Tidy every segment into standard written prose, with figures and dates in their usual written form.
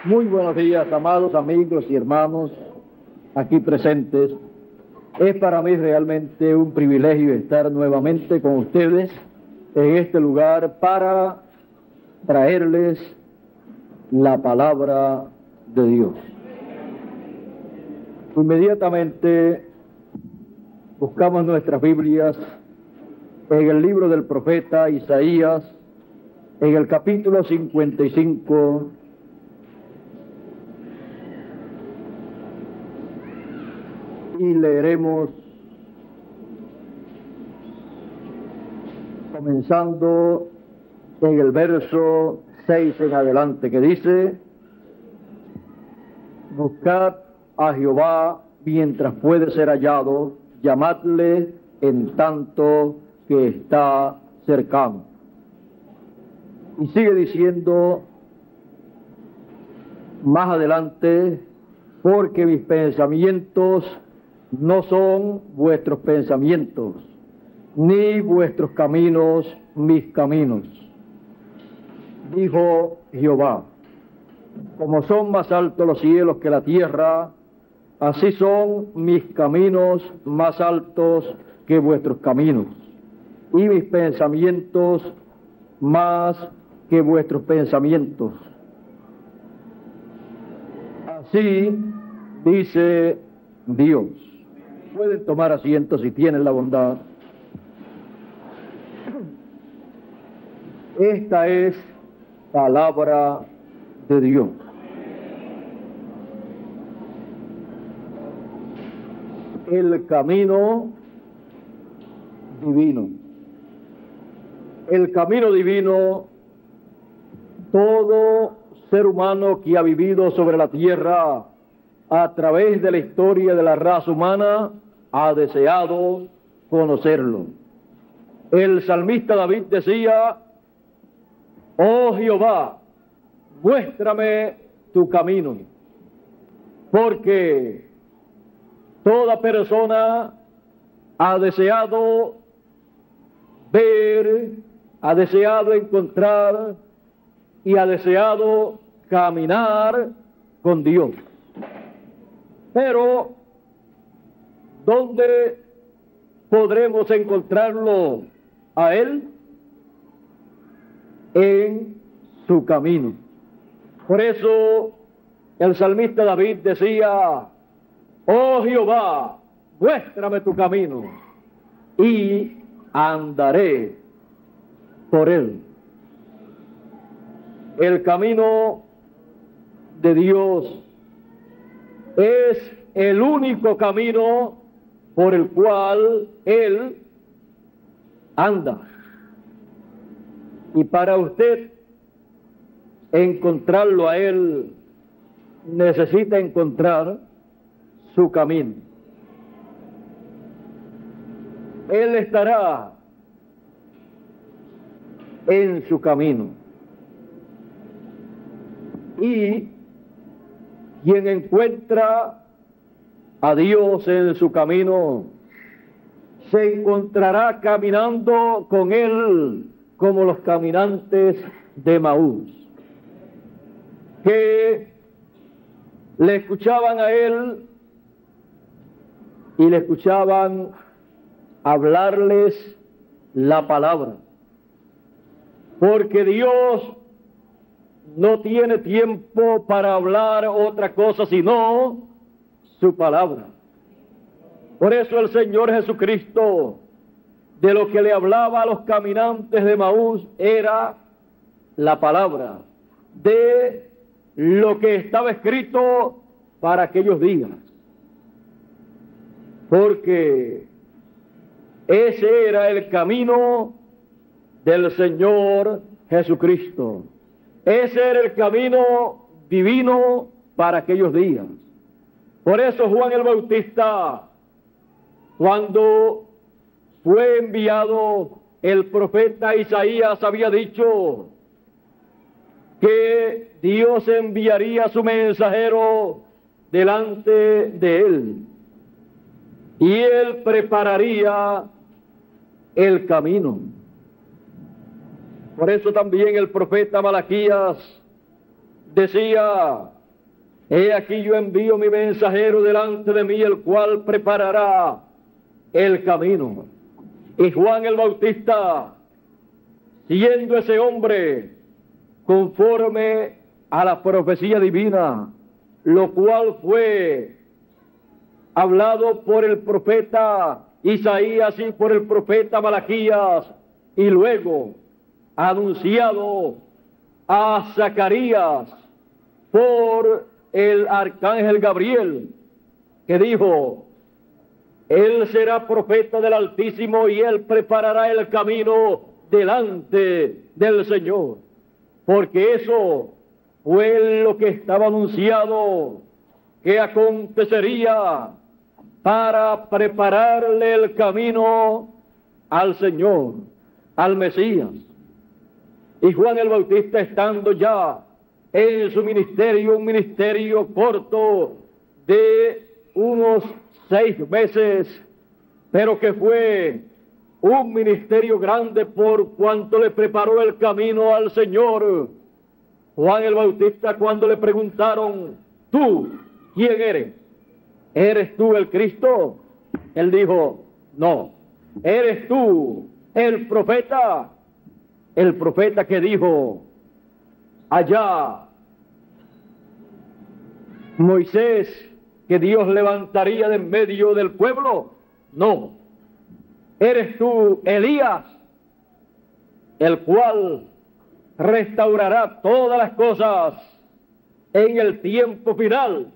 Muy buenos días, amados amigos y hermanos aquí presentes. Es para mí realmente un privilegio estar nuevamente con ustedes en este lugar para traerles la palabra de Dios. Inmediatamente buscamos nuestras Biblias en el libro del profeta Isaías, en el capítulo 55, y leeremos comenzando en el verso 6 en adelante, que dice: Buscad a Jehová mientras puede ser hallado, llamadle en tanto que está cercano. Y sigue diciendo más adelante: porque mis pensamientos no son vuestros pensamientos, ni vuestros caminos mis caminos, dijo Jehová. Como son más altos los cielos que la tierra, así son mis caminos más altos que vuestros caminos, y mis pensamientos más que vuestros pensamientos. Así dice Dios. Pueden tomar asiento si tienen la bondad. Esta es palabra de Dios. El camino divino. El camino divino, todo ser humano que ha vivido sobre la tierra a través de la historia de la raza humana ha deseado conocerlo. El salmista David decía: oh Jehová, muéstrame tu camino, porque toda persona ha deseado ver, ha deseado encontrar y ha deseado caminar con Dios. Pero, ¿dónde podremos encontrarlo a Él? En su camino. Por eso el salmista David decía: oh Jehová, muéstrame tu camino y andaré por él. El camino de Dios es el único camino por el cual Él anda. Y para usted encontrarlo a Él, necesita encontrar su camino. Él estará en su camino. Y quien encuentra a Dios en su camino, se encontrará caminando con Él como los caminantes de Maús, que le escuchaban a Él y le escuchaban hablarles la palabra, porque Dios no tiene tiempo para hablar otra cosa sino su palabra. Por eso el Señor Jesucristo, de lo que le hablaba a los caminantes de Maús, era la palabra, de lo que estaba escrito para aquellos días. Porque ese era el camino del Señor Jesucristo. Ese era el camino divino para aquellos días. Por eso Juan el Bautista, cuando fue enviado el profeta Isaías, había dicho que Dios enviaría a su mensajero delante de él y él prepararía el camino. Por eso también el profeta Malaquías decía: He aquí yo envío mi mensajero delante de mí, el cual preparará el camino. Y Juan el Bautista, siendo ese hombre conforme a la profecía divina, lo cual fue hablado por el profeta Isaías y por el profeta Malaquías, y luego anunciado a Zacarías por el arcángel Gabriel, que dijo: él será profeta del Altísimo y él preparará el camino delante del Señor. Porque eso fue lo que estaba anunciado que acontecería para prepararle el camino al Señor, al Mesías. Y Juan el Bautista, estando ya en su ministerio, un ministerio corto de unos 6 meses, pero que fue un ministerio grande por cuanto le preparó el camino al Señor. Juan el Bautista, cuando le preguntaron: ¿tú quién eres? ¿Eres tú el Cristo? Él dijo: no. ¿Eres tú el profeta? El profeta que dijo allá Moisés que Dios levantaría de en medio del pueblo. No. ¿Eres tú Elías, el cual restaurará todas las cosas en el tiempo final?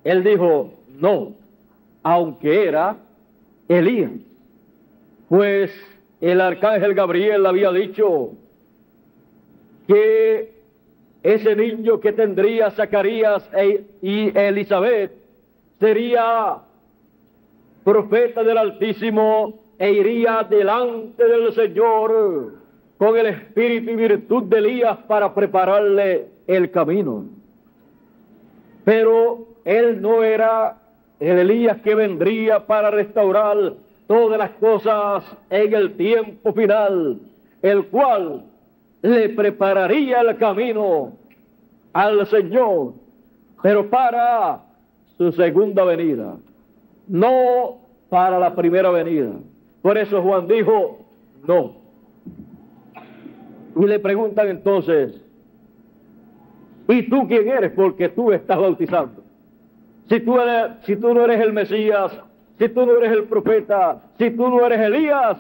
Él dijo: no, aunque era Elías. Pues el arcángel Gabriel había dicho que ese niño que tendría Zacarías y Elizabeth sería profeta del Altísimo e iría delante del Señor con el espíritu y virtud de Elías para prepararle el camino. Pero él no era el Elías que vendría para restaurar todas las cosas en el tiempo final, el cual le prepararía el camino al Señor, pero para su segunda venida, no para la primera venida. Por eso Juan dijo: no. Y le preguntan entonces: ¿y tú quién eres? Porque tú estás bautizando. Si tú no eres el Mesías, si tú no eres el profeta, si tú no eres Elías,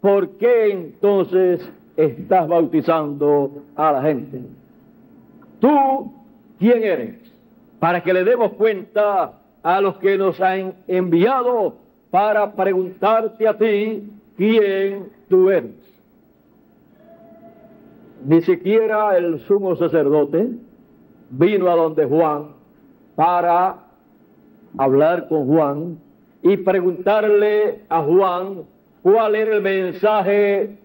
¿por qué entonces estás bautizando a la gente? ¿Tú quién eres? Para que le demos cuenta a los que nos han enviado para preguntarte a ti quién tú eres. Ni siquiera el sumo sacerdote vino a donde Juan para hablar con Juan y preguntarle a Juan cuál era el mensaje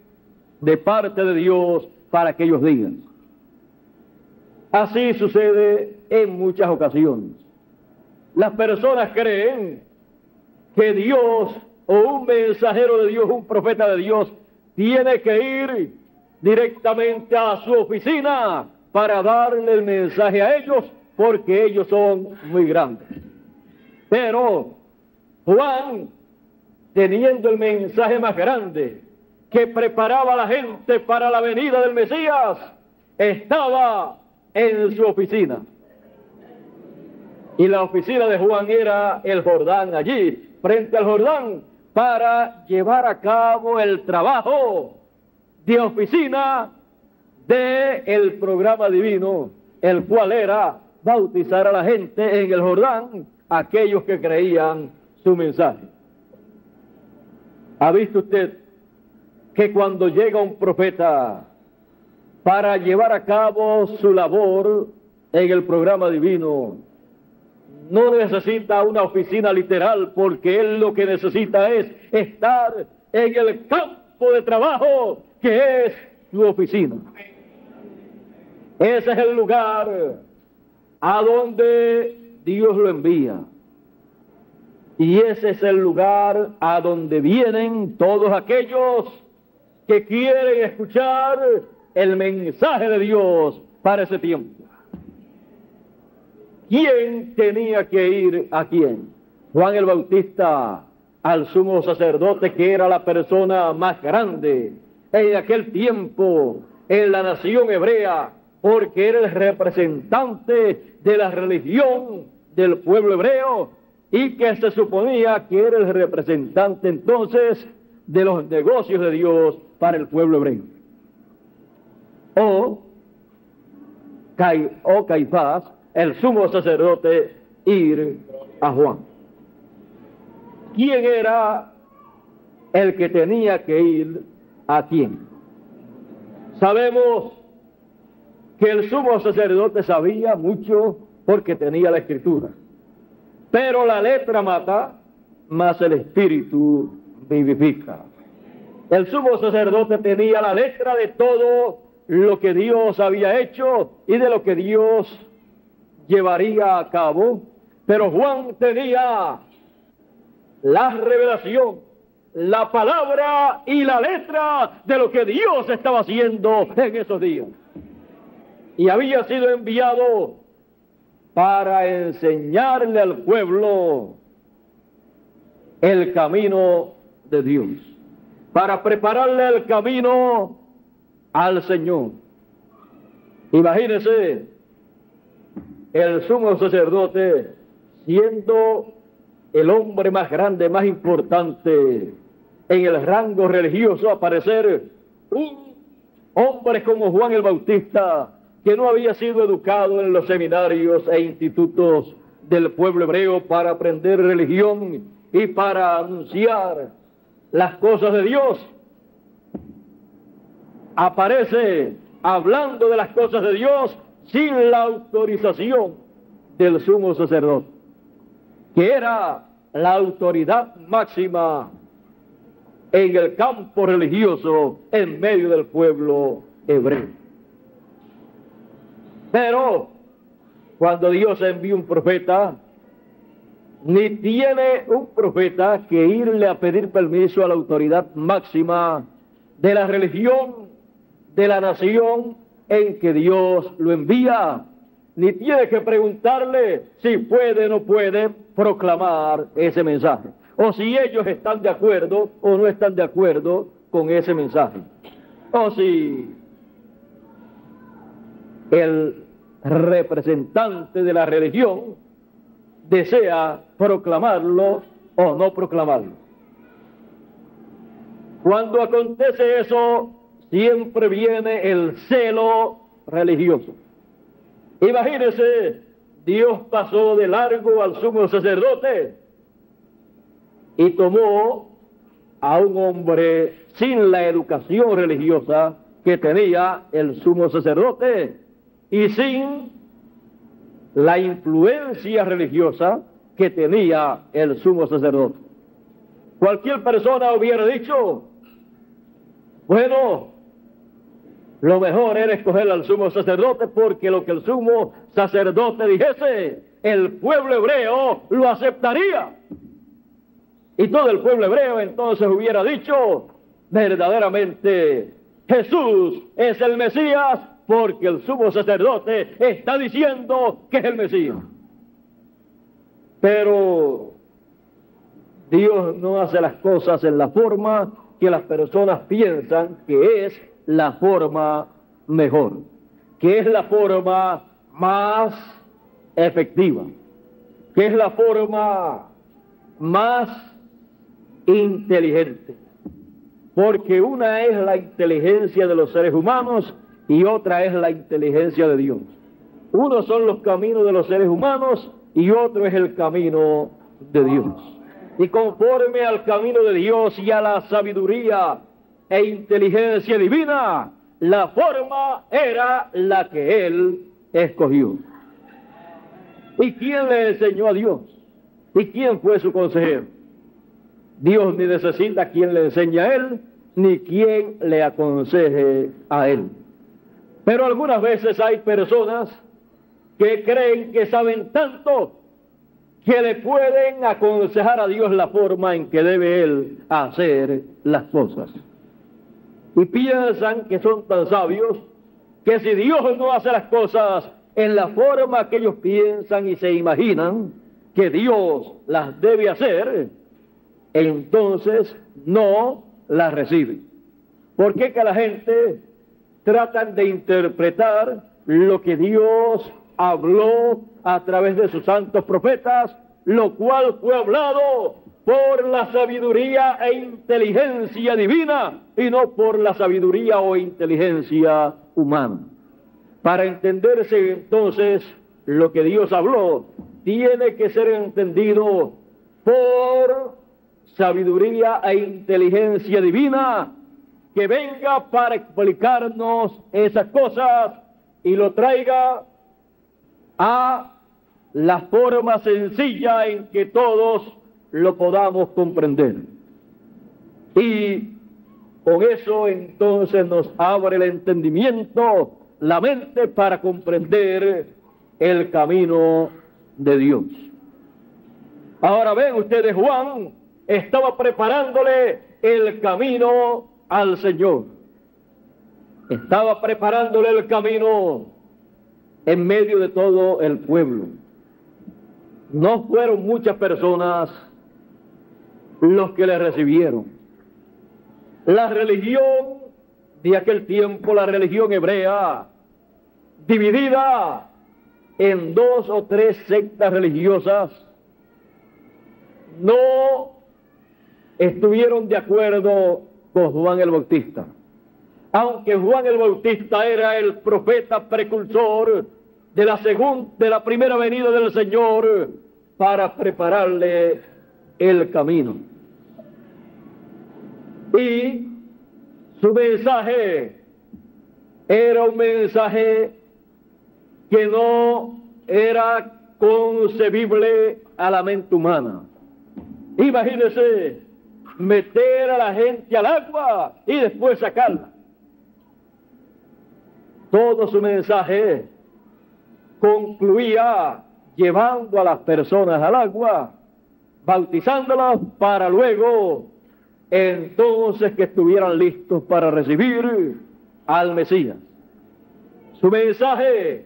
de parte de Dios para que ellos digan. Así sucede en muchas ocasiones. Las personas creen que Dios o un mensajero de Dios, un profeta de Dios, tiene que ir directamente a su oficina para darle el mensaje a ellos, porque ellos son muy grandes. Pero Juan, teniendo el mensaje más grande que preparaba a la gente para la venida del Mesías, estaba en su oficina. Y la oficina de Juan era el Jordán, allí, frente al Jordán, para llevar a cabo el trabajo de oficina del programa divino, el cual era bautizar a la gente en el Jordán, aquellos que creían su mensaje. ¿Ha visto usted que cuando llega un profeta para llevar a cabo su labor en el programa divino, no necesita una oficina literal, porque él lo que necesita es estar en el campo de trabajo que es su oficina? Ese es el lugar a donde Dios lo envía. Y ese es el lugar a donde vienen todos aquellos que quieren escuchar el mensaje de Dios para ese tiempo. ¿quién tenía que ir a quién? Juan el Bautista al sumo sacerdote, que era la persona más grande en aquel tiempo en la nación hebrea, porque era el representante de la religión del pueblo hebreo, y que se suponía que era el representante entonces de los negocios de Dios para el pueblo hebreo. O Caifás, el sumo sacerdote, ir a Juan. ¿Quién era el que tenía que ir a quién? Sabemos que el sumo sacerdote sabía mucho porque tenía la escritura, pero la letra mata, mas el espíritu vivifica. El sumo sacerdote tenía la letra de todo lo que Dios había hecho y de lo que Dios llevaría a cabo, pero Juan tenía la revelación, la palabra y la letra de lo que Dios estaba haciendo en esos días. Y había sido enviado para enseñarle al pueblo el camino de Dios, para prepararle el camino al Señor. Imagínense el sumo sacerdote siendo el hombre más grande, más importante en el rango religioso, aparecer un hombre como Juan el Bautista, que no había sido educado en los seminarios e institutos del pueblo hebreo para aprender religión y para anunciar las cosas de Dios. Aparece hablando de las cosas de Dios sin la autorización del sumo sacerdote, que era la autoridad máxima en el campo religioso en medio del pueblo hebreo. Pero cuando Dios envía un profeta, ni tiene un profeta que irle a pedir permiso a la autoridad máxima de la religión, de la nación en que Dios lo envía, ni tiene que preguntarle si puede o no puede proclamar ese mensaje, o si ellos están de acuerdo o no están de acuerdo con ese mensaje, o si el representante de la religión desea proclamarlo o no proclamarlo. Cuando acontece eso, siempre viene el celo religioso. Imagínense, Dios pasó de largo al sumo sacerdote y tomó a un hombre sin la educación religiosa que tenía el sumo sacerdote y sin la influencia religiosa que tenía el sumo sacerdote. Cualquier persona hubiera dicho, bueno, lo mejor era escoger al sumo sacerdote, porque lo que el sumo sacerdote dijese, el pueblo hebreo lo aceptaría. Y todo el pueblo hebreo entonces hubiera dicho, verdaderamente Jesús es el Mesías, porque el sumo sacerdote está diciendo que es el Mesías. Pero Dios no hace las cosas en la forma que las personas piensan que es la forma mejor, que es la forma más efectiva, que es la forma más inteligente, porque una es la inteligencia de los seres humanos y otra es la inteligencia de Dios. Uno son los caminos de los seres humanos y otro es el camino de Dios. Y conforme al camino de Dios y a la sabiduría e inteligencia divina, la forma era la que Él escogió. ¿Y quién le enseñó a Dios? ¿Y quién fue su consejero? Dios ni necesita quien le enseñe a Él, ni quien le aconseje a Él. Pero algunas veces hay personas que creen que saben tanto que le pueden aconsejar a Dios la forma en que debe Él hacer las cosas. Y piensan que son tan sabios que si Dios no hace las cosas en la forma que ellos piensan y se imaginan que Dios las debe hacer, entonces no las reciben. ¿Por qué que la gente tratan de interpretar lo que Dios habló a través de sus santos profetas, lo cual fue hablado por la sabiduría e inteligencia divina y no por la sabiduría o inteligencia humana? Para entenderse entonces lo que Dios habló, tiene que ser entendido por sabiduría e inteligencia divina, que venga para explicarnos esas cosas y lo traiga a la forma sencilla en que todos lo podamos comprender. Y con eso entonces nos abre el entendimiento, la mente, para comprender el camino de Dios. Ahora ven ustedes, Juan estaba preparándole el camino al Señor. Estaba preparándole el camino en medio de todo el pueblo. No fueron muchas personas los que le recibieron. La religión de aquel tiempo, la religión hebrea, dividida en 2 o 3 sectas religiosas, no estuvieron de acuerdo con Juan el Bautista. Aunque Juan el Bautista era el profeta precursor de la primera venida del Señor para prepararle el camino. Y su mensaje era un mensaje que no era concebible a la mente humana. Imagínese meter a la gente al agua y después sacarla. Todo su mensaje concluía llevando a las personas al agua, bautizándolas para luego entonces que estuvieran listos para recibir al Mesías. Su mensaje,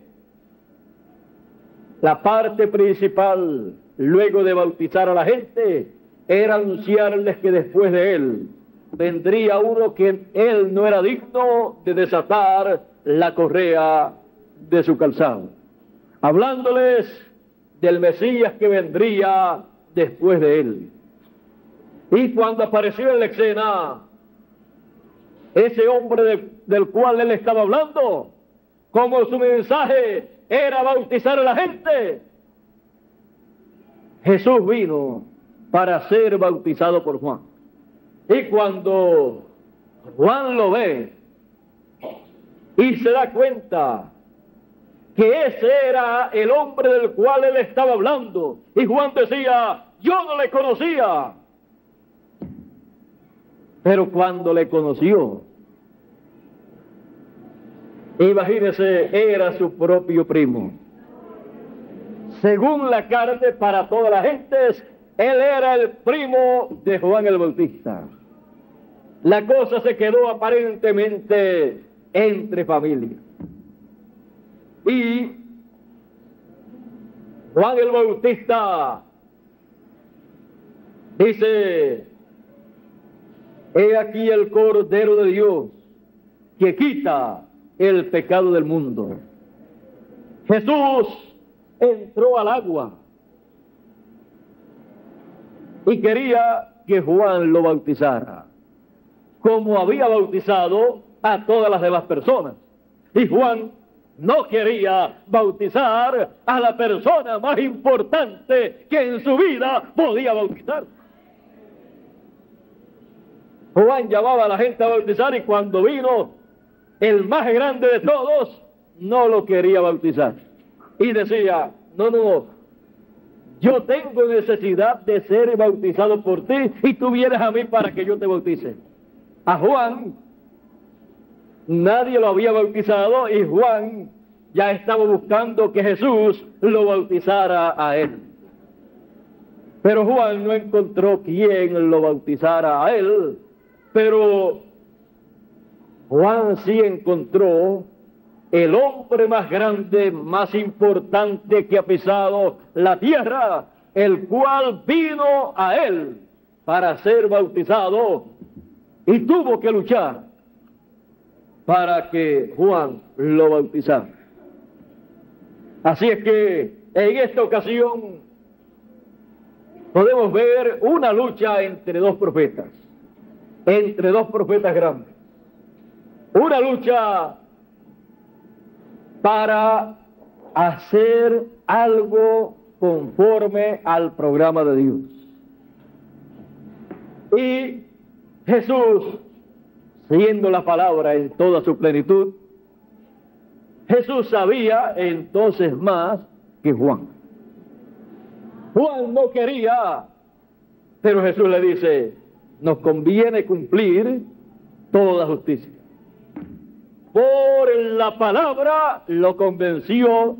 la parte principal, luego de bautizar a la gente, era anunciarles que después de él vendría uno que él no era digno de desatar la correa de su calzado, hablándoles del Mesías que vendría después de él. Y cuando apareció en la escena ese hombre del cual él estaba hablando, como su mensaje era bautizar a la gente, Jesús vino para ser bautizado por Juan. Y cuando Juan lo ve y se da cuenta que ese era el hombre del cual él estaba hablando, y Juan decía, yo no le conocía. Pero cuando le conoció, imagínese, era su propio primo. Según la carne, para todas las gentes, él era el primo de Juan el Bautista. La cosa se quedó aparentemente entre familias. Y Juan el Bautista dice, he aquí el Cordero de Dios que quita el pecado del mundo. Jesús entró al agua y quería que Juan lo bautizara, como había bautizado a todas las demás personas. Y Juan no quería bautizar a la persona más importante que en su vida podía bautizar. Juan llamaba a la gente a bautizar, y cuando vino el más grande de todos, no lo quería bautizar. Y decía, no, yo tengo necesidad de ser bautizado por ti, y tú vienes a mí para que yo te bautice. A Juan nadie lo había bautizado, y Juan ya estaba buscando que Jesús lo bautizara a él. Pero Juan no encontró quien lo bautizara a él, pero Juan sí encontró el hombre más grande, más importante que ha pisado la tierra, el cual vino a él para ser bautizado y tuvo que luchar para que Juan lo bautizara. Así es que en esta ocasión podemos ver una lucha entre dos profetas grandes, una lucha para hacer algo conforme al programa de Dios. Y Jesús, siendo la palabra en toda su plenitud, Jesús sabía entonces más que Juan. Juan no quería, pero Jesús le dice, nos conviene cumplir toda justicia. Por la palabra lo convenció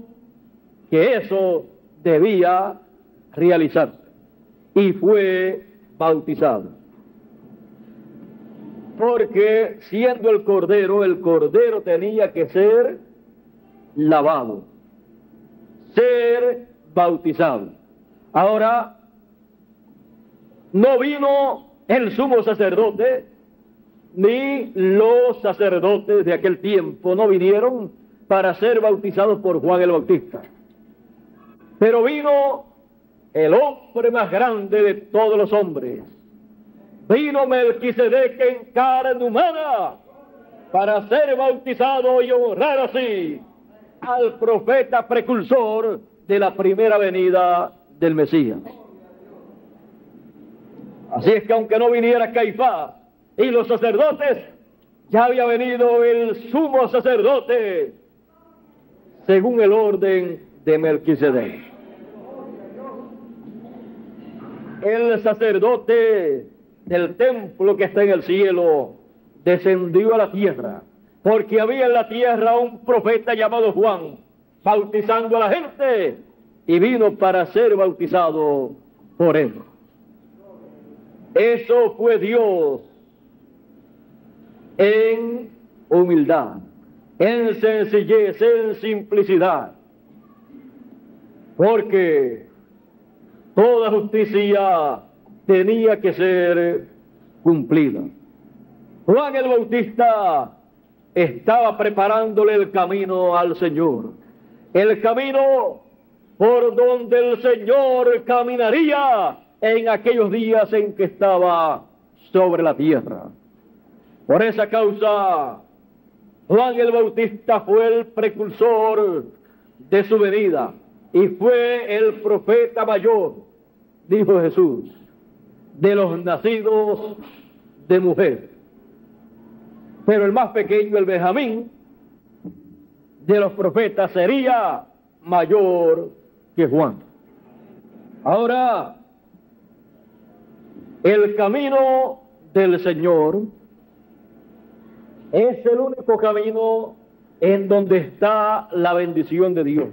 que eso debía realizarse y fue bautizado. Porque siendo el cordero tenía que ser lavado, ser bautizado. Ahora, no vino el sumo sacerdote, ni los sacerdotes de aquel tiempo no vinieron para ser bautizados por Juan el Bautista. Pero vino el hombre más grande de todos los hombres. Vino Melquisedec en carne humana para ser bautizado y honrar así al profeta precursor de la primera venida del Mesías. Así es que aunque no viniera Caifás y los sacerdotes, ya había venido el sumo sacerdote según el orden de Melquisedec. El sacerdote del templo que está en el cielo descendió a la tierra, porque había en la tierra un profeta llamado Juan, bautizando a la gente, y vino para ser bautizado por él. Eso fue Dios en humildad, en sencillez, en simplicidad, porque toda justicia tenía que ser cumplida. Juan el Bautista estaba preparándole el camino al Señor, el camino por donde el Señor caminaría en aquellos días en que estaba sobre la tierra. Por esa causa, Juan el Bautista fue el precursor de su venida y fue el profeta mayor, dijo Jesús, de los nacidos de mujer. Pero el más pequeño, el Benjamín, de los profetas, sería mayor que Juan. Ahora, el camino del Señor es el único camino en donde está la bendición de Dios.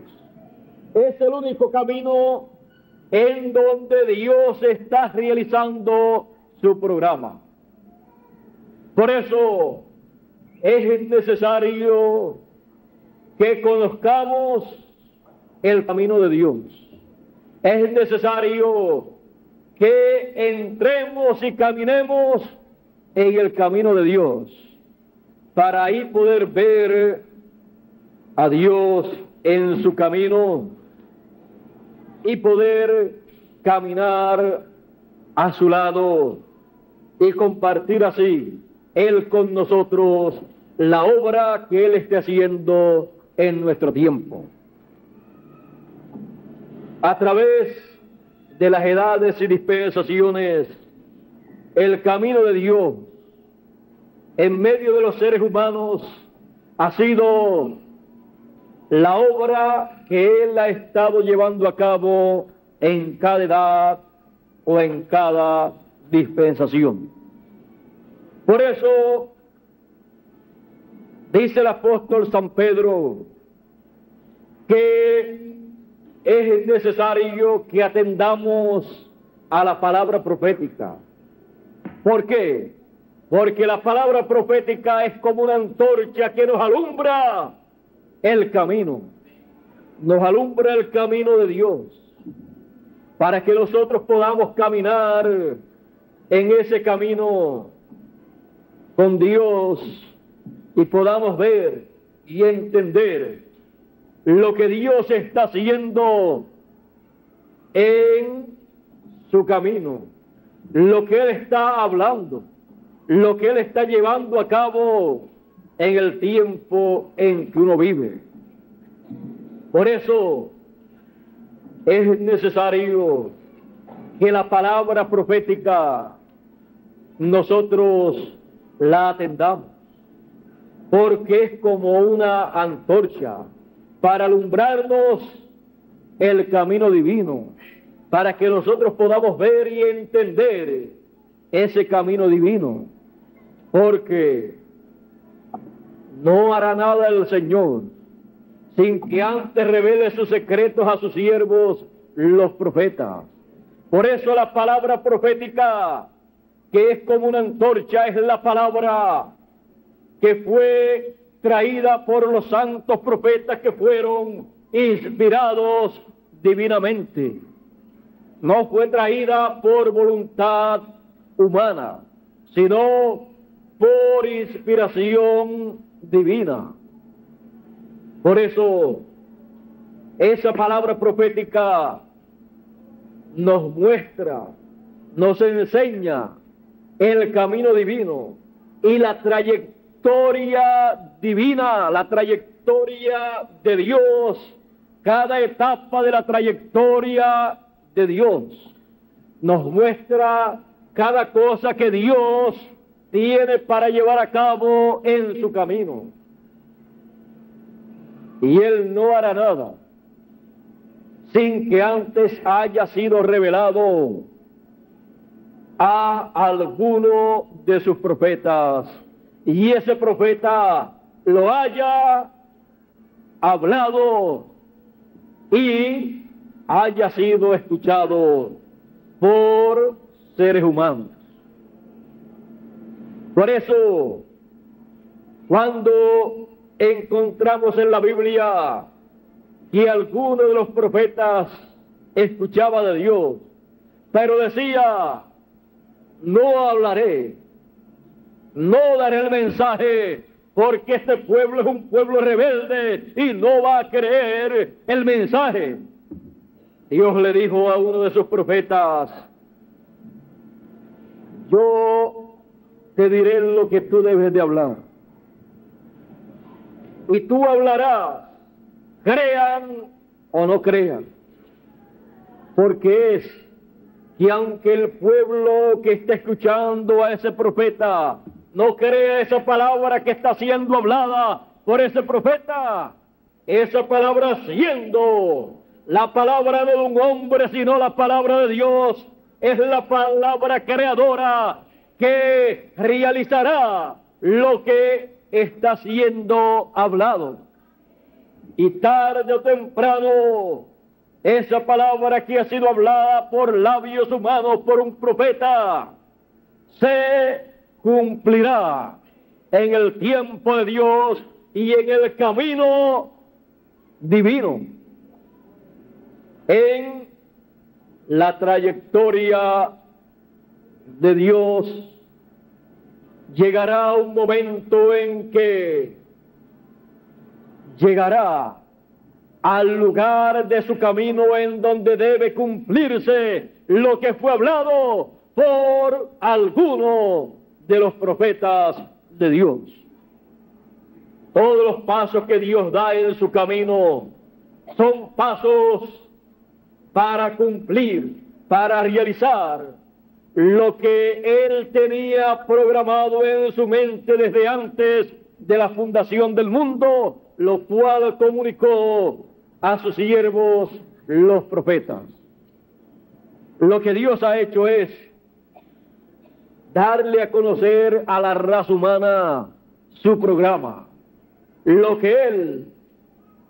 Es el único camino en donde Dios está realizando su programa. Por eso es necesario que conozcamos el camino de Dios. Es necesario que entremos y caminemos en el camino de Dios, para ahí poder ver a Dios en su camino y poder caminar a su lado y compartir así Él con nosotros la obra que Él esté haciendo en nuestro tiempo. A través de las edades y dispensaciones, el camino de Dios en medio de los seres humanos ha sido la obra que Él ha estado llevando a cabo en cada edad o en cada dispensación. Por eso dice el apóstol San Pedro que es necesario que atendamos a la palabra profética. ¿Por qué? Porque la palabra profética es como una antorcha que nos alumbra el camino, nos alumbra el camino de Dios, para que nosotros podamos caminar en ese camino con Dios y podamos ver y entender lo que Dios está haciendo en su camino, lo que Él está hablando, lo que Él está llevando a cabo en el tiempo en que uno vive. Por eso es necesario que la palabra profética nosotros la atendamos, porque es como una antorcha para alumbrarnos el camino divino, para que nosotros podamos ver y entender ese camino divino, porque no hará nada el Señor sin que antes revele sus secretos a sus siervos, los profetas. Por eso la palabra profética, que es como una antorcha, es la palabra que fue traída por los santos profetas que fueron inspirados divinamente. No fue traída por voluntad humana, sino por inspiración divina. Por eso, esa palabra profética nos muestra, nos enseña el camino divino y la trayectoria divina, la trayectoria de Dios, cada etapa de la trayectoria de Dios. Nos muestra cada cosa que Dios tiene para llevar a cabo en su camino. Y Él no hará nada sin que antes haya sido revelado a alguno de sus profetas, y ese profeta lo haya hablado y haya sido escuchado por seres humanos. Por eso, cuando encontramos en la Biblia que alguno de los profetas escuchaba de Dios, pero decía: no hablaré, no daré el mensaje, porque este pueblo es un pueblo rebelde y no va a creer el mensaje. Dios le dijo a uno de sus profetas: yo te diré lo que tú debes de hablar, y tú hablarás, crean o no crean, porque es que aunque el pueblo que está escuchando a ese profeta no crea esa palabra que está siendo hablada por ese profeta, esa palabra siendo la palabra de un hombre, sino la palabra de Dios, es la palabra creadora que realizará lo que está siendo hablado. Y tarde o temprano, esa palabra que ha sido hablada por labios humanos, por un profeta, se cumplirá en el tiempo de Dios y en el camino divino, en la trayectoria de Dios. Llegará un momento en que llegará al lugar de su camino en donde debe cumplirse lo que fue hablado por alguno de los profetas de Dios. Todos los pasos que Dios da en su camino son pasos para cumplir, para realizar lo que Él tenía programado en su mente desde antes de la fundación del mundo, lo cual comunicó a sus siervos los profetas. Lo que Dios ha hecho es darle a conocer a la raza humana su programa, lo que Él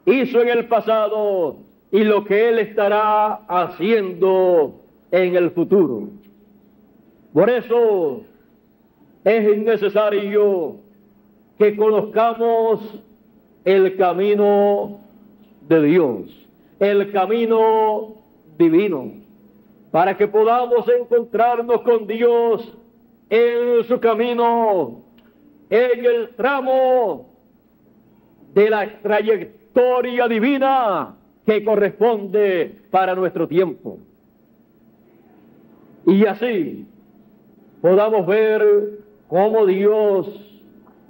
hizo en el pasado y lo que Él estará haciendo en el futuro. Por eso es necesario que conozcamos el camino de Dios, el camino divino, para que podamos encontrarnos con Dios en su camino, en el tramo de la trayectoria divina que corresponde para nuestro tiempo. Y así podamos ver cómo Dios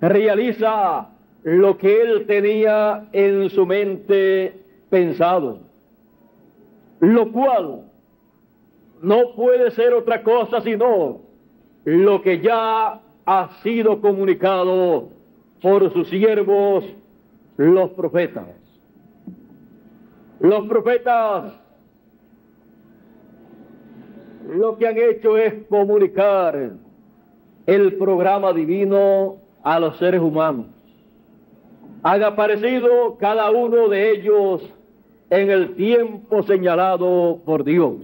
realiza lo que Él tenía en su mente pensado, lo cual no puede ser otra cosa sino lo que ya ha sido comunicado por sus siervos, los profetas. Los profetas lo que han hecho es comunicar el programa divino a los seres humanos. Han aparecido cada uno de ellos en el tiempo señalado por Dios.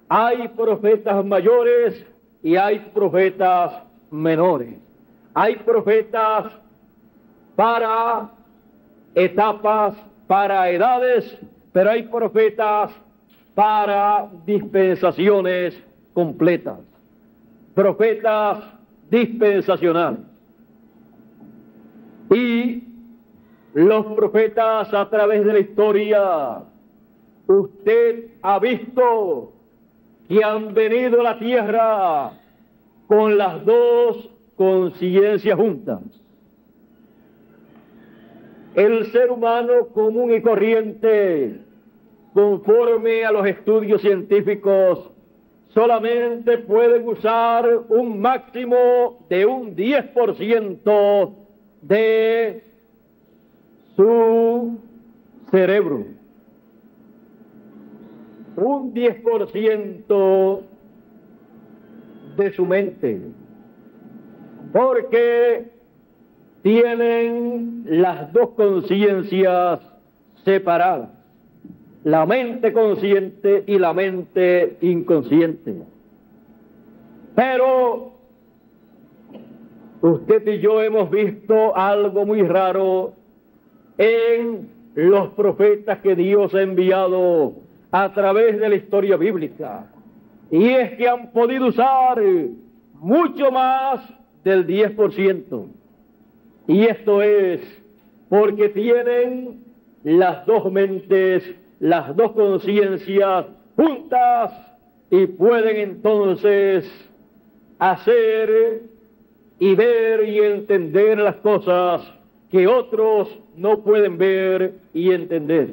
Hay profetas mayores y hay profetas menores. Hay profetas para etapas, para edades, pero hay profetas para dispensaciones completas. Profetas dispensacionales. Y los profetas a través de la historia, usted ha visto que han venido a la tierra con las dos conciencias juntas. El ser humano común y corriente, conforme a los estudios científicos, solamente pueden usar un máximo de un 10% de su cerebro. Un 10% de su mente. Porque tienen las dos conciencias separadas. La mente consciente y la mente inconsciente. Pero usted y yo hemos visto algo muy raro en los profetas que Dios ha enviado a través de la historia bíblica. Y es que han podido usar mucho más del 10%. Y esto es porque tienen las dos mentes, las dos conciencias juntas y pueden entonces hacer y ver y entender las cosas que otros no pueden ver y entender.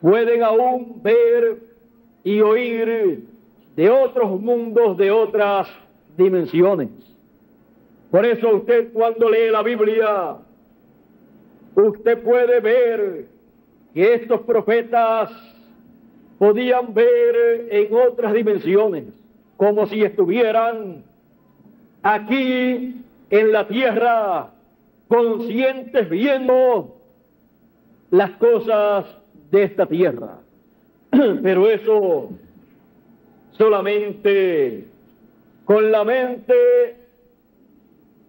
Pueden aún ver y oír de otros mundos, de otras dimensiones. Por eso usted cuando lee la Biblia, usted puede ver que estos profetas podían ver en otras dimensiones, como si estuvieran aquí en la tierra, conscientes viendo las cosas de esta tierra. Pero eso solamente con la mente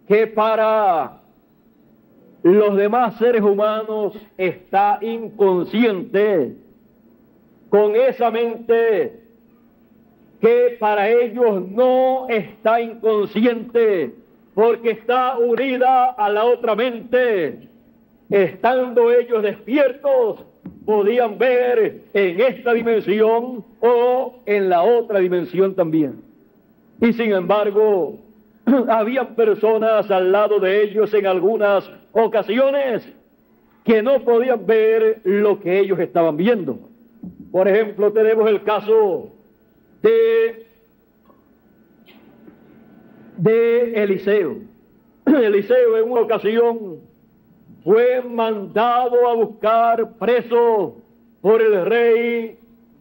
que para los demás seres humanos está inconsciente, con esa mente que para ellos no está inconsciente, porque está unida a la otra mente. Estando ellos despiertos, podían ver en esta dimensión o en la otra dimensión también. Y sin embargo, habían personas al lado de ellos en algunas ocasiones que no podían ver lo que ellos estaban viendo. Por ejemplo, tenemos el caso de Eliseo. Eliseo en una ocasión fue mandado a buscar preso por el rey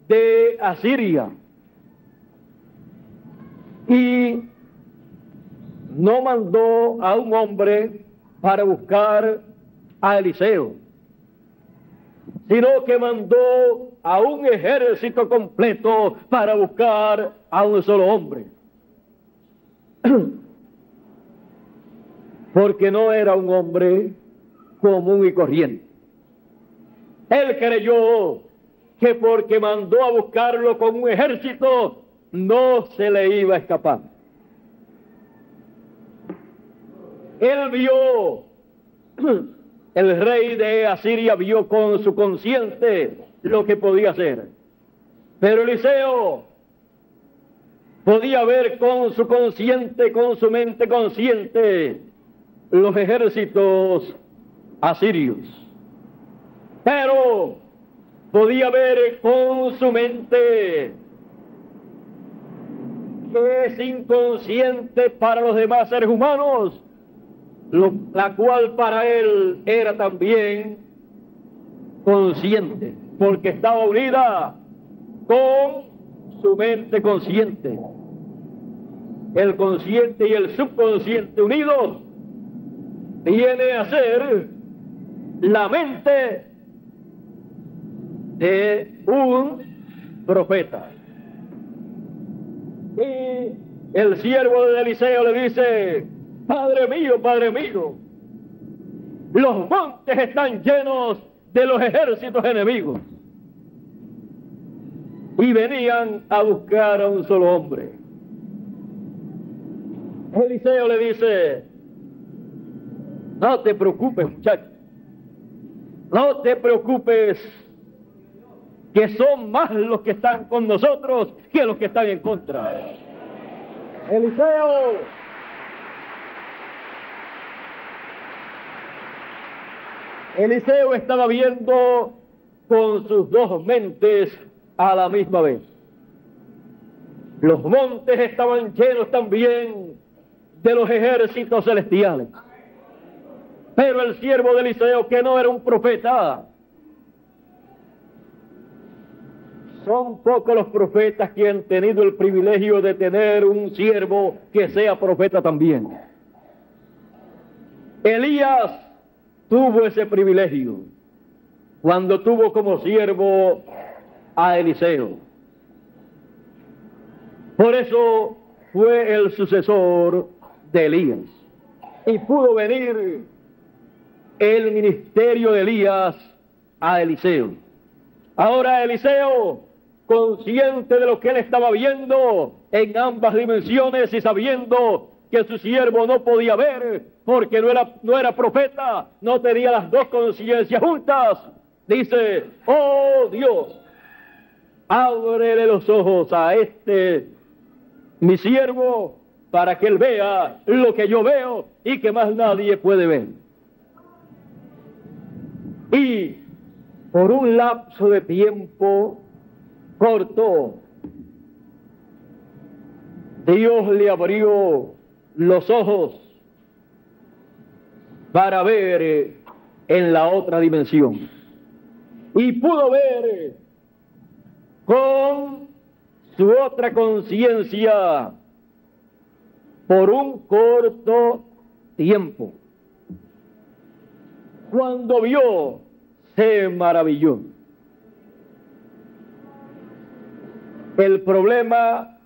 de Asiria. Y no mandó a un hombre para buscar a Eliseo, sino que mandó a un ejército completo para buscar a un solo hombre. Porque no era un hombre común y corriente. Él creyó que porque mandó a buscarlo con un ejército, no se le iba a escapar. Él vio, el rey de Asiria vio con su consciente lo que podía hacer. Pero Eliseo podía ver con su consciente, con su mente consciente, los ejércitos asirios. Pero podía ver con su mente, que es inconsciente para los demás seres humanos, la cual para él era también consciente, porque estaba unida con su mente consciente. El consciente y el subconsciente unidos viene a ser la mente de un profeta. Y el siervo de Eliseo le dice: Padre mío, los montes están llenos de los ejércitos enemigos. Y venían a buscar a un solo hombre. Eliseo le dice: no te preocupes, muchacho, no te preocupes, que son más los que están con nosotros que los que están en contra. Eliseo estaba viendo con sus dos mentes a la misma vez. Los montes estaban llenos también de los ejércitos celestiales. Pero el siervo de Eliseo, que no era un profeta, son pocos los profetas que han tenido el privilegio de tener un siervo que sea profeta también. Elías tuvo ese privilegio cuando tuvo como siervo a Eliseo. Por eso fue el sucesor de Elías. Y pudo venir el ministerio de Elías a Eliseo. Ahora Eliseo, consciente de lo que él estaba viendo en ambas dimensiones y sabiendo que su siervo no podía ver porque no era profeta, no tenía las dos conciencias juntas, dice: oh Dios, ábrele los ojos a mi siervo, para que él vea lo que yo veo y que más nadie puede ver. Y por un lapso de tiempo corto, Dios le abrió los ojos para ver en la otra dimensión. Y pudo ver con su otra conciencia por un corto tiempo. Cuando vio, se maravilló. El problema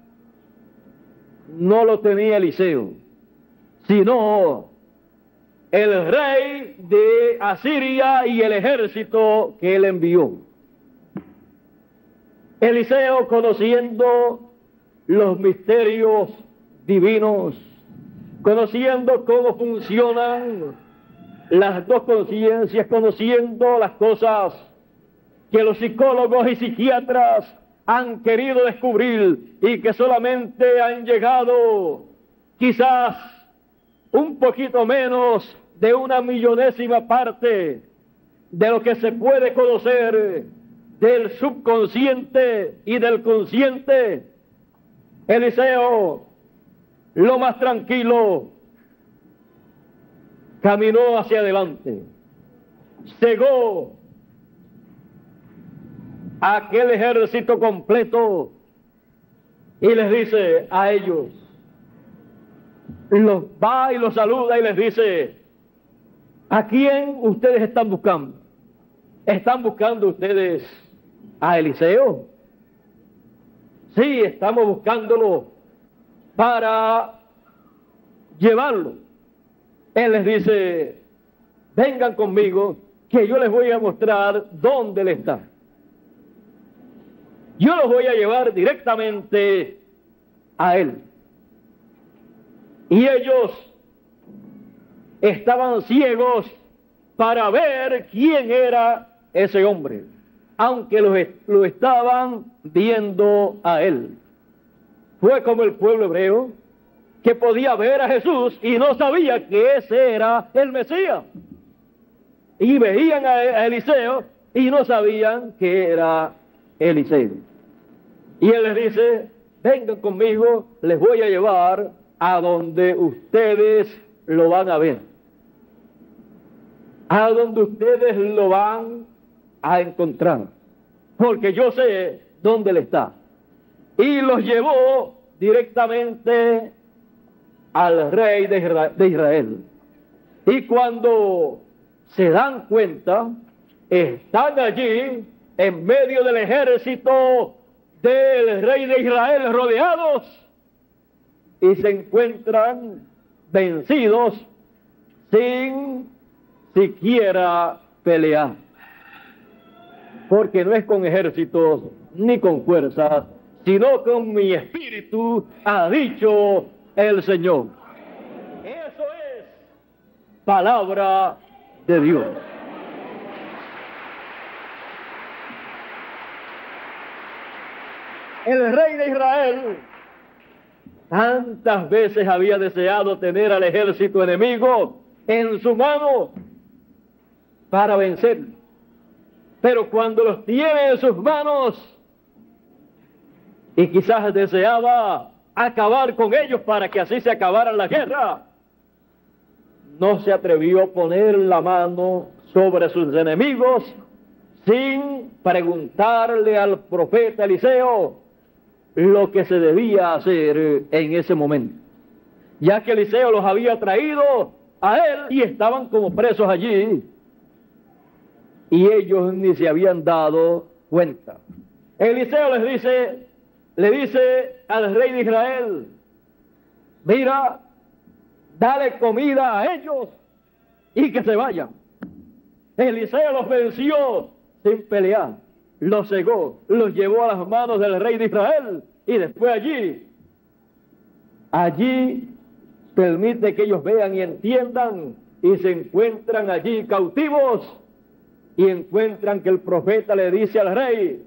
no lo tenía Eliseo, sino el rey de Asiria y el ejército que él envió. Eliseo, conociendo los misterios divinos, conociendo cómo funcionan las dos conciencias, conociendo las cosas que los psicólogos y psiquiatras han querido descubrir y que solamente han llegado quizás un poquito menos de una millonésima parte de lo que se puede conocer del subconsciente y del consciente, Eliseo, lo más tranquilo, caminó hacia adelante, cegó a aquel ejército completo y les dice a ellos, los va y los saluda y les dice: ¿a quién ustedes están buscando? ¿Están buscando ustedes a Eliseo? Sí, estamos buscándolo para llevarlo. Él les dice: vengan conmigo, que yo les voy a mostrar dónde Él está. Yo los voy a llevar directamente a Él. Y ellos estaban ciegos para ver quién era ese hombre, aunque lo estaban viendo a Él. Fue como el pueblo hebreo, que podía ver a Jesús y no sabía que ese era el Mesías. Y veían a Eliseo y no sabían que era Eliseo. Y Él les dice: vengan conmigo, les voy a llevar a donde ustedes lo van a ver, a donde ustedes lo van a encontrar, porque yo sé dónde Él está. Y los llevó directamente al rey de Israel. Y cuando se dan cuenta, están allí en medio del ejército del rey de Israel, rodeados, y se encuentran vencidos sin siquiera pelear, porque no es con ejércitos ni con fuerzas, sino con mi espíritu, ha dicho el Señor. Eso es palabra de Dios. El rey de Israel tantas veces había deseado tener al ejército enemigo en su mano para vencer, pero cuando los tiene en sus manos, y quizás deseaba acabar con ellos para que así se acabara la guerra, no se atrevió a poner la mano sobre sus enemigos sin preguntarle al profeta Eliseo lo que se debía hacer en ese momento, ya que Eliseo los había traído a él y estaban como presos allí, y ellos ni se habían dado cuenta. Eliseo le dice al rey de Israel: mira, dale comida a ellos y que se vayan. Eliseo los venció sin pelear, los cegó, los llevó a las manos del rey de Israel, y después allí permite que ellos vean y entiendan, y se encuentran allí cautivos, y encuentran que el profeta le dice al rey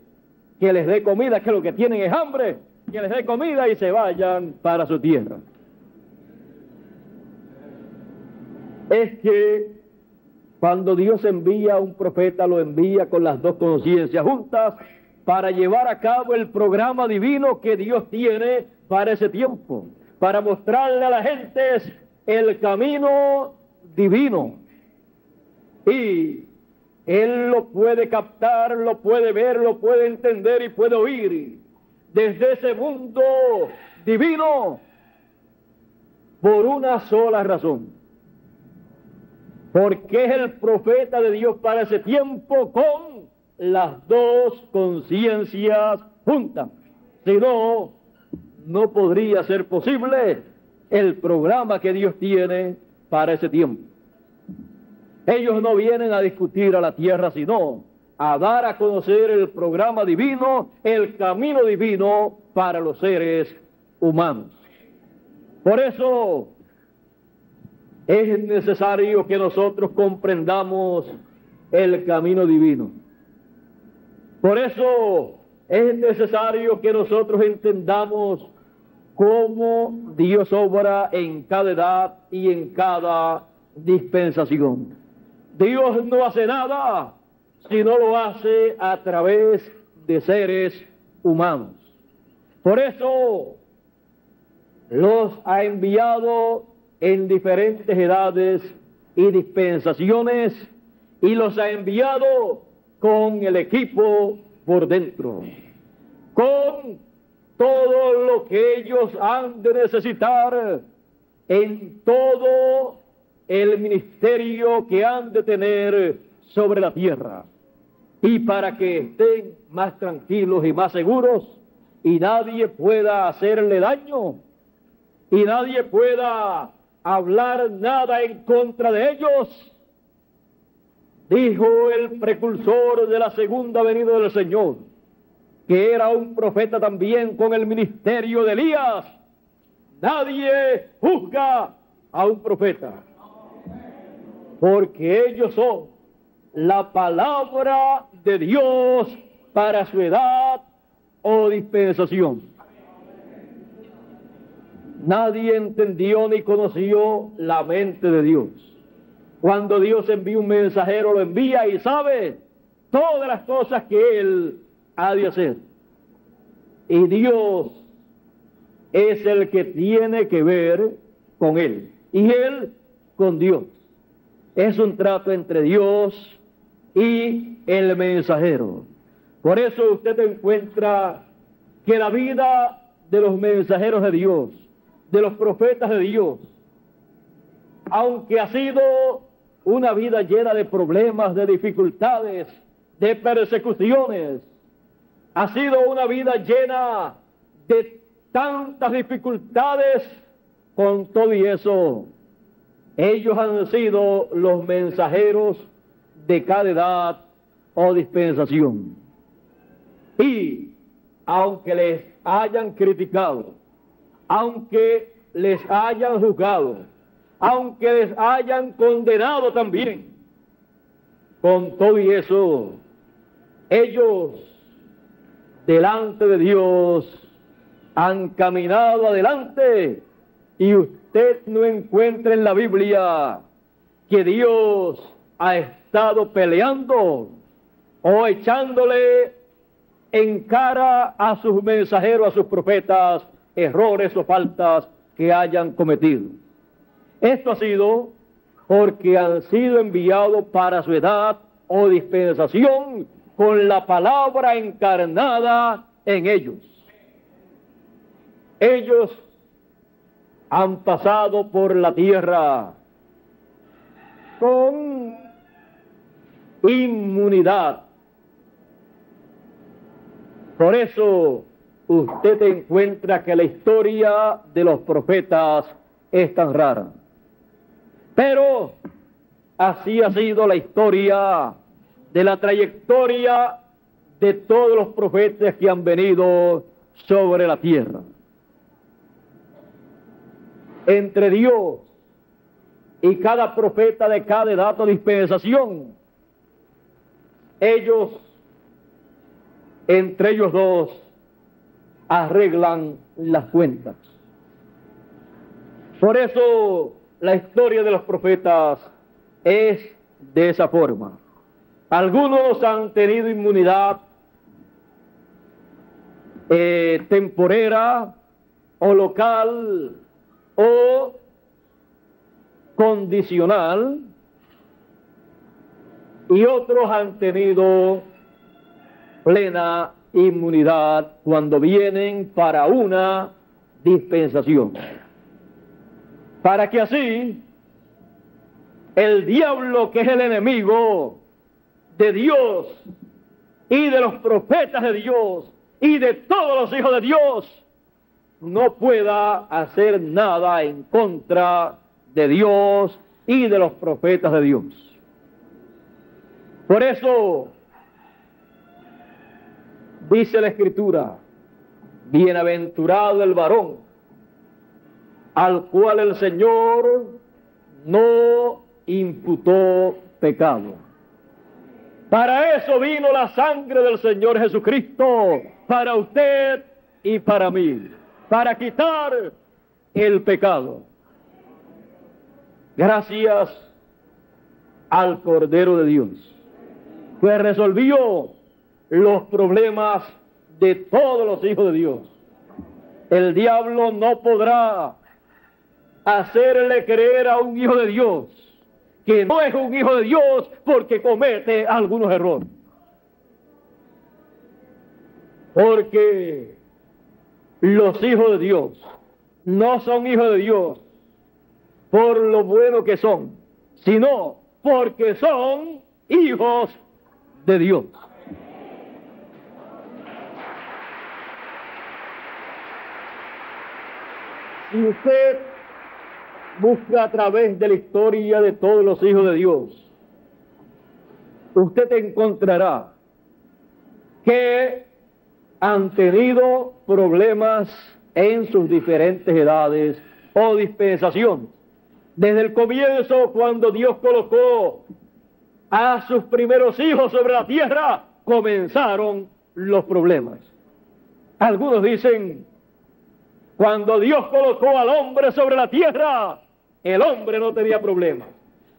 que les dé comida, que lo que tienen es hambre, que les dé comida y se vayan para su tierra. Es que cuando Dios envía a un profeta, lo envía con las dos conciencias juntas para llevar a cabo el programa divino que Dios tiene para ese tiempo, para mostrarle a las gentes el camino divino. Y Él lo puede captar, lo puede ver, lo puede entender y puede oír desde ese mundo divino por una sola razón: porque es el profeta de Dios para ese tiempo con las dos conciencias juntas. Si no, no podría ser posible el programa que Dios tiene para ese tiempo. Ellos no vienen a discutir a la tierra, sino a dar a conocer el programa divino, el camino divino para los seres humanos. Por eso es necesario que nosotros comprendamos el camino divino. Por eso es necesario que nosotros entendamos cómo Dios obra en cada edad y en cada dispensación. Dios no hace nada si no lo hace a través de seres humanos. Por eso los ha enviado en diferentes edades y dispensaciones, y los ha enviado con el equipo por dentro, con todo lo que ellos han de necesitar en todo el ministerio que han de tener sobre la tierra, y para que estén más tranquilos y más seguros, y nadie pueda hacerle daño, y nadie pueda hablar nada en contra de ellos. dijo el precursor de la segunda venida del Señor, que era un profeta también con el ministerio de Elías: nadie juzga a un profeta, porque ellos son la palabra de Dios para su edad o dispensación. Nadie entendió ni conoció la mente de Dios. Cuando Dios envía un mensajero, lo envía y sabe todas las cosas que Él ha de hacer. Y Dios es el que tiene que ver con Él, y Él con Dios. Es un trato entre Dios y el mensajero. Por eso usted encuentra que la vida de los mensajeros de Dios, de los profetas de Dios, aunque ha sido una vida llena de problemas, de dificultades, de persecuciones, ha sido una vida llena de tantas dificultades, con todo y eso, ellos han sido los mensajeros de cada edad o dispensación. Y aunque les hayan criticado, aunque les hayan juzgado, aunque les hayan condenado también, con todo y eso, ellos delante de Dios han caminado adelante, y usted no encuentra en la Biblia que Dios ha estado peleando o echándole en cara a sus mensajeros, a sus profetas, errores o faltas que hayan cometido. Esto ha sido porque han sido enviados para su edad o dispensación con la palabra encarnada en ellos. Ellos han pasado por la tierra con inmunidad. Por eso usted encuentra que la historia de los profetas es tan rara. Pero así ha sido la historia de la trayectoria de todos los profetas que han venido sobre la tierra. Entre Dios y cada profeta de cada edad o dispensación, ellos, entre ellos dos, arreglan las cuentas. Por eso la historia de los profetas es de esa forma. Algunos han tenido inmunidad temporera o local o condicional, y otros han tenido plena inmunidad cuando vienen para una dispensación. Para que así el diablo, que es el enemigo de Dios y de los profetas de Dios y de todos los hijos de Dios, no pueda hacer nada en contra de Dios y de los profetas de Dios. Por eso dice la Escritura: bienaventurado el varón al cual el Señor no imputó pecado. Para eso vino la sangre del Señor Jesucristo, para usted y para mí, para quitar el pecado. Gracias al Cordero de Dios, que resolvió los problemas de todos los hijos de Dios. El diablo no podrá hacerle creer a un hijo de Dios que no es un hijo de Dios porque comete algunos errores. Porque los hijos de Dios no son hijos de Dios por lo bueno que son, sino porque son hijos de Dios. Si usted busca a través de la historia de todos los hijos de Dios, usted encontrará que han tenido problemas en sus diferentes edades o dispensaciones. Desde el comienzo, cuando Dios colocó a sus primeros hijos sobre la tierra, comenzaron los problemas. Algunos dicen, cuando Dios colocó al hombre sobre la tierra, el hombre no tenía problemas.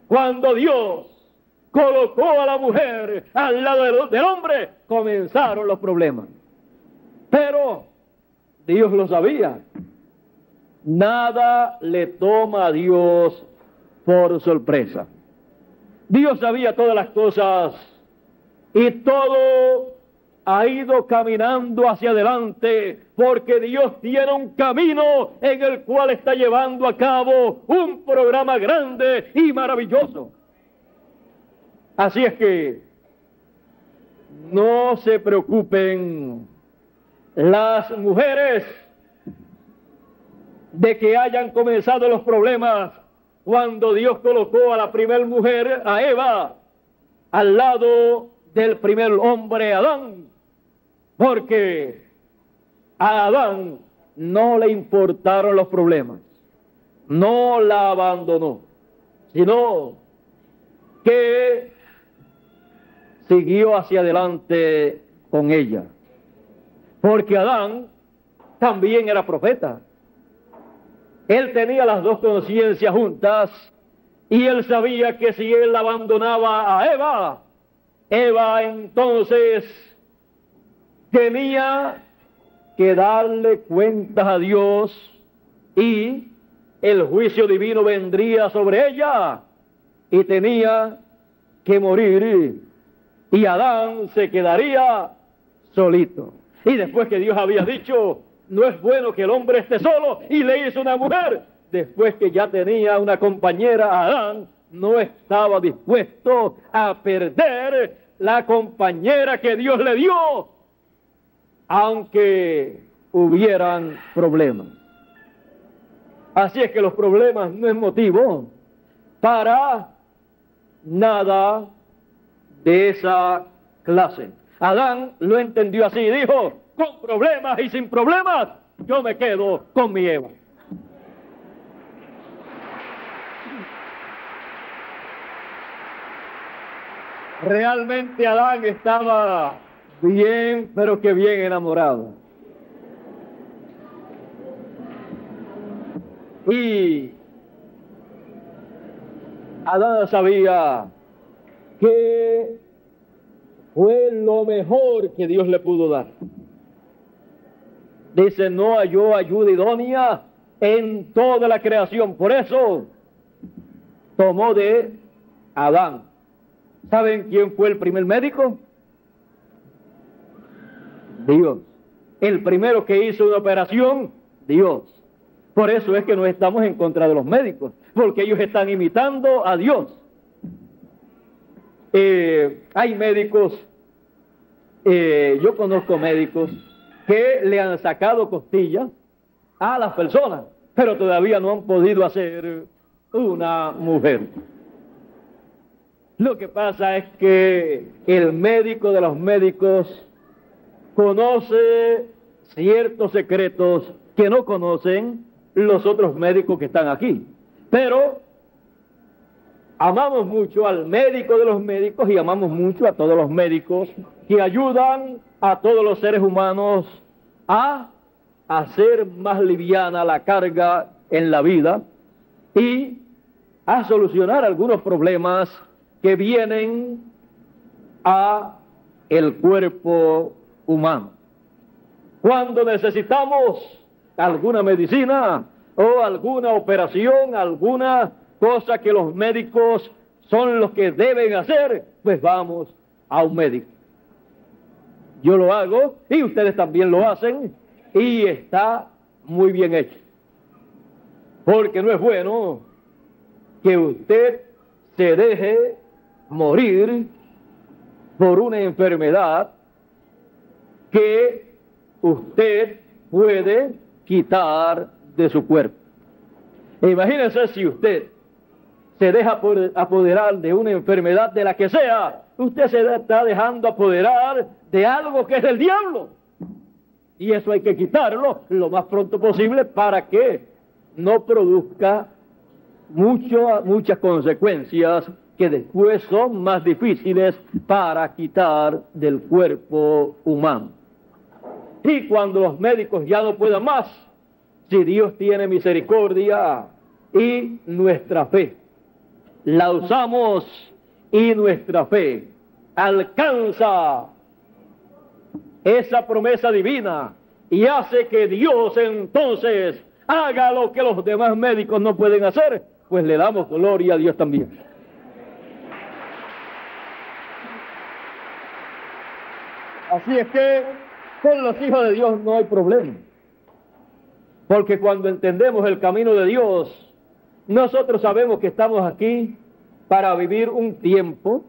Cuando Dios colocó a la mujer al lado del hombre, comenzaron los problemas. Pero Dios lo sabía. Nada le toma a Dios por sorpresa. Dios sabía todas las cosas y todo ha ido caminando hacia adelante, porque Dios tiene un camino en el cual está llevando a cabo un programa grande y maravilloso. Así es que no se preocupen las mujeres de que hayan comenzado los problemas cuando Dios colocó a la primer mujer, a Eva, al lado del primer hombre, Adán, porque a Adán no le importaron los problemas, no la abandonó, sino que siguió hacia adelante con ella, porque Adán también era profeta. Él tenía las dos conciencias juntas y él sabía que si él abandonaba a Eva, Eva entonces tenía que darle cuentas a Dios y el juicio divino vendría sobre ella y tenía que morir y Adán se quedaría solito. Y después que Dios había dicho, no es bueno que el hombre esté solo, y le hizo una mujer, después que ya tenía una compañera, Adán no estaba dispuesto a perder la compañera que Dios le dio, aunque hubieran problemas. Así es que los problemas no es motivo para nada de esa clase. Adán lo entendió así y dijo, con problemas y sin problemas, yo me quedo con mi Eva. Realmente Adán estaba bien, pero que bien enamorado. Y Adán sabía que fue lo mejor que Dios le pudo dar. Dice, no halló ayuda idónea en toda la creación. Por eso tomó de Adán. ¿Saben quién fue el primer médico? Dios. El primero que hizo una operación, Dios. Por eso es que no estamos en contra de los médicos, porque ellos están imitando a Dios. Hay médicos, yo conozco médicos que le han sacado costillas a las personas, pero todavía no han podido hacer una mujer. Lo que pasa es que el médico de los médicos conoce ciertos secretos que no conocen los otros médicos que están aquí. Pero amamos mucho al médico de los médicos y amamos mucho a todos los médicos que ayudan a todos los seres humanos a hacer más liviana la carga en la vida y a solucionar algunos problemas que vienen a el cuerpo humano. Cuando necesitamos alguna medicina o alguna operación, alguna cosa que los médicos son los que deben hacer, pues vamos a un médico. Yo lo hago y ustedes también lo hacen y está muy bien hecho. Porque no es bueno que usted se deje morir por una enfermedad que usted puede quitar de su cuerpo. Imagínense si usted se deja apoderar de una enfermedad de la que sea usted se está dejando apoderar de algo que es del diablo. Y eso hay que quitarlo lo más pronto posible para que no produzca muchas consecuencias que después son más difíciles para quitar del cuerpo humano. Y cuando los médicos ya no puedan más, si Dios tiene misericordia y nuestra fe la usamos y nuestra fe alcanza esa promesa divina y hace que Dios entonces haga lo que los demás médicos no pueden hacer, pues le damos gloria a Dios también. Así es que con los hijos de Dios no hay problema, porque cuando entendemos el camino de Dios, nosotros sabemos que estamos aquí para vivir un tiempo,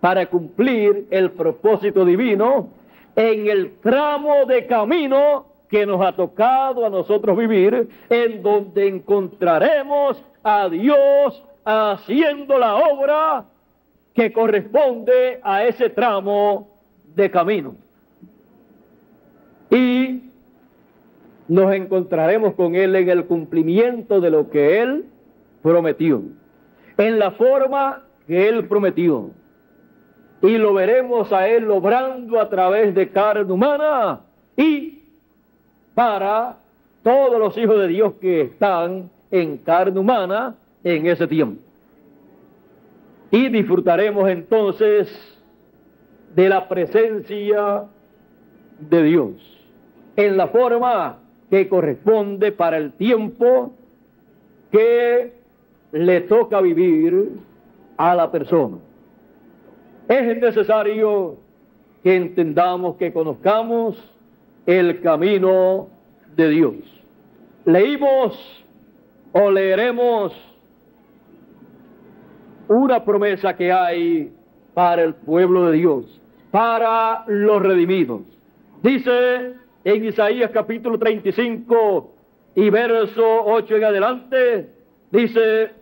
para cumplir el propósito divino en el tramo de camino que nos ha tocado a nosotros vivir, en donde encontraremos a Dios haciendo la obra que corresponde a ese tramo de camino. Y nos encontraremos con Él en el cumplimiento de lo que Él prometió, en la forma que Él prometió. Y lo veremos a Él obrando a través de carne humana y para todos los hijos de Dios que están en carne humana en ese tiempo. Y disfrutaremos entonces de la presencia de Dios en la forma que corresponde para el tiempo que le toca vivir a la persona. Es necesario que entendamos, que conozcamos el camino de Dios. Leímos o leeremos una promesa que hay para el pueblo de Dios, para los redimidos. Dice en Isaías capítulo 35 y verso 8 en adelante, dice: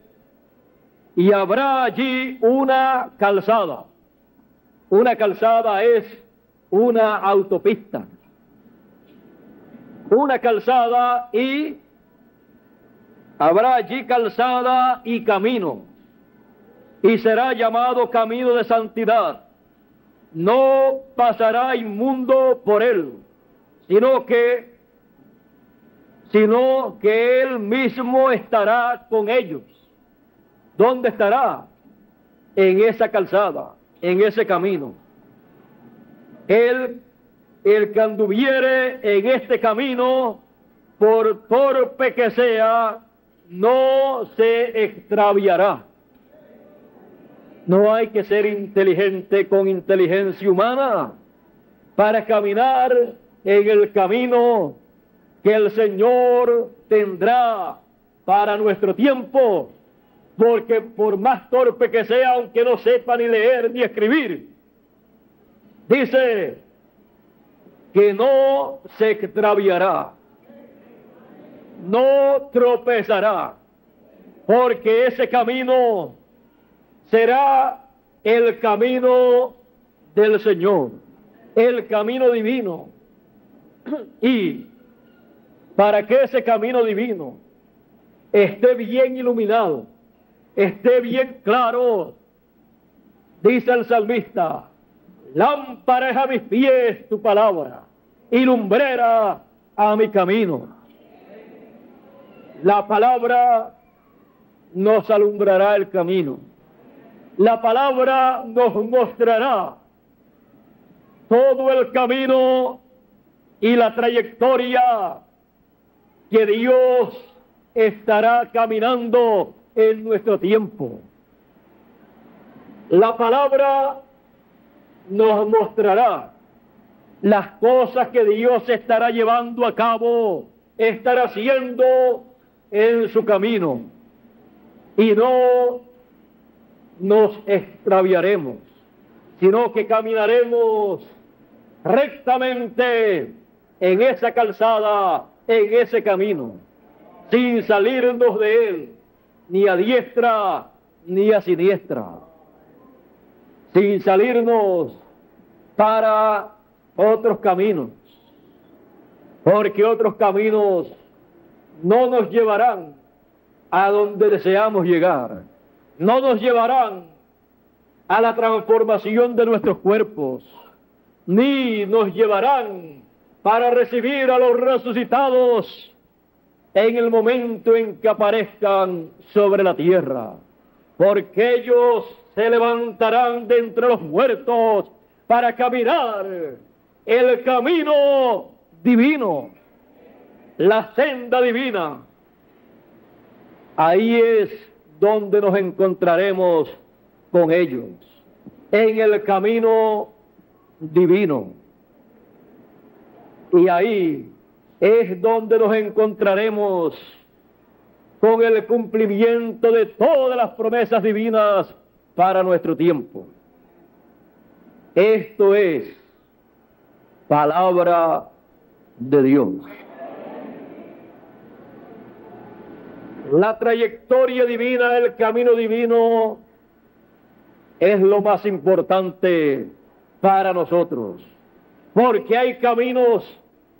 y habrá allí una calzada. Una calzada es una autopista. Una calzada, y habrá allí calzada y camino, y será llamado camino de santidad. No pasará inmundo por él, sino que él mismo estará con ellos. ¿Dónde estará? En esa calzada, en ese camino. El que anduviere en este camino, por torpe que sea, no se extraviará. No hay que ser inteligente con inteligencia humana para caminar en el camino que el Señor tendrá para nuestro tiempo, porque por más torpe que sea, aunque no sepa ni leer ni escribir, dice que no se extraviará, no tropezará, porque ese camino será el camino del Señor, el camino divino. Y para que ese camino divino esté bien iluminado, esté bien claro, dice el salmista: lámpara es a mis pies tu palabra y lumbrera a mi camino. La palabra nos alumbrará el camino. La palabra nos mostrará todo el camino y la trayectoria que Dios estará caminando en nuestro tiempo. La palabra nos mostrará las cosas que Dios estará llevando a cabo, estará haciendo en su camino, y no nos extraviaremos, sino que caminaremos rectamente en esa calzada, en ese camino, sin salirnos de él, ni a diestra ni a siniestra. sin salirnos para otros caminos, porque otros caminos no nos llevarán a donde deseamos llegar, no nos llevarán a la transformación de nuestros cuerpos, ni nos llevarán para recibir a los resucitados en el momento en que aparezcan sobre la tierra, porque ellos se levantarán de entre los muertos para caminar el camino divino, la senda divina. Ahí es donde nos encontraremos con ellos, en el camino divino. Y ahí es donde nos encontraremos con el cumplimiento de todas las promesas divinas para nuestro tiempo. Esto es palabra de Dios. La trayectoria divina, el camino divino, es lo más importante para nosotros, porque hay caminos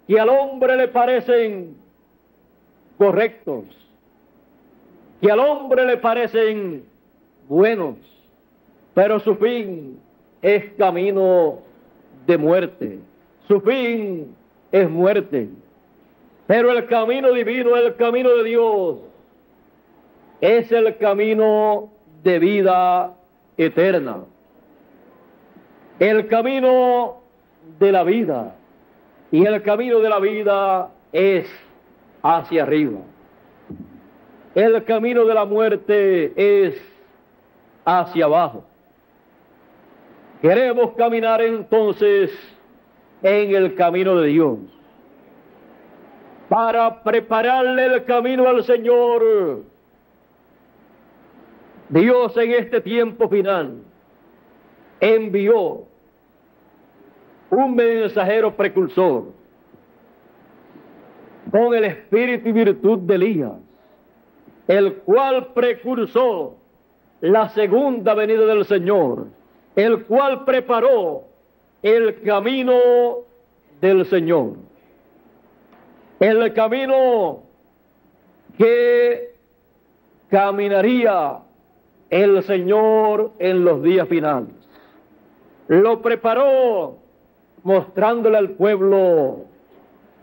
que al hombre le parecen correctos, que al hombre le parecen buenos, pero su fin es camino de muerte, su fin es muerte. Pero el camino divino, el camino de Dios, es el camino de vida eterna, el camino de la vida, y el camino de la vida es hacia arriba. El camino de la muerte es hacia abajo. Queremos caminar entonces en el camino de Dios, para prepararle el camino al Señor. Dios en este tiempo final envió un mensajero precursor con el espíritu y virtud de Elías, el cual precursó la segunda venida del Señor, el cual preparó el camino del Señor, el camino que caminaría el Señor en los días finales. Lo preparó mostrándole al pueblo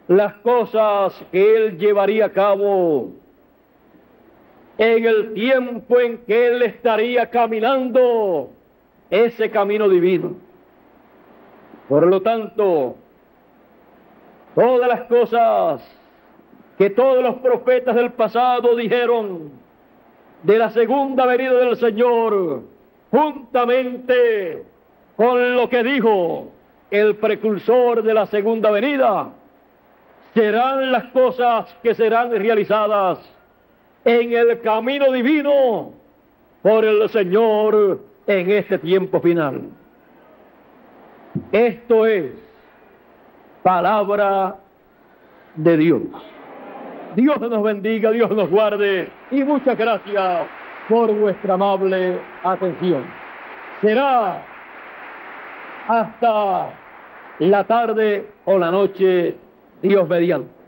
las cosas que él llevaría a cabo en el tiempo en que él estaría caminando ese camino divino. Por lo tanto, todas las cosas que todos los profetas del pasado dijeron de la segunda venida del Señor, juntamente con lo que dijo el precursor de la segunda venida, serán las cosas que serán realizadas en el camino divino por el Señor en este tiempo final. Esto es palabra de Dios. Dios nos bendiga, Dios nos guarde, y muchas gracias por vuestra amable atención. Será hasta la tarde o la noche, Dios mediante.